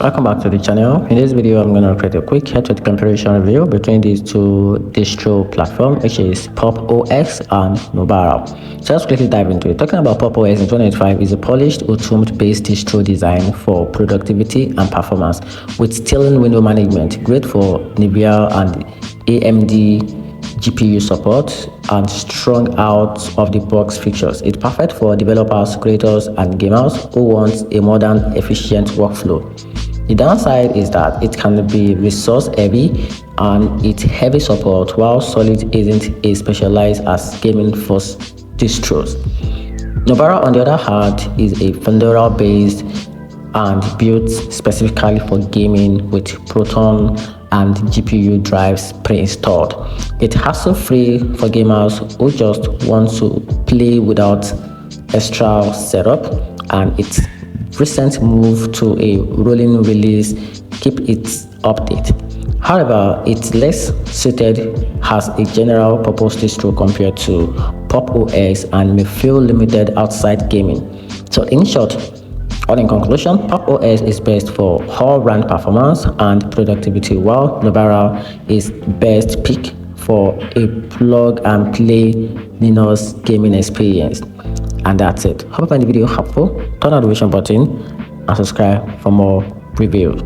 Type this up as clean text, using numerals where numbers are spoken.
Welcome back to the channel. In this video, I'm going to create a quick head-to-head comparison review between these two distro platforms, which is Pop OS and Nobara. So let's quickly dive into it. Talking about Pop OS in 2025 is a polished Automate-based distro design for productivity and performance with stealing window management, great for NVIDIA and AMD GPU support, and strong out-of-the-box features. It's perfect for developers, creators, and gamers who want a modern, efficient workflow. The downside is that it can be resource heavy and its heavy support, while Solid isn't as specialized as gaming first distros. Nobara, on the other hand, is a Fedora-based and built specifically for gaming with Proton and GPU drives pre-installed. It's hassle-free for gamers who just want to play without extra setup, and its recent move to a rolling release keep its update. However, it's less suited as a general purpose distro compared to Pop OS and may feel limited outside gaming. So in short, or in conclusion, Pop OS is best for all-round performance and productivity, while Nobara is best pick for a plug-and-play Linux gaming experience. And that's it. Hope you find the video helpful. Turn on the notification button and subscribe for more reviews.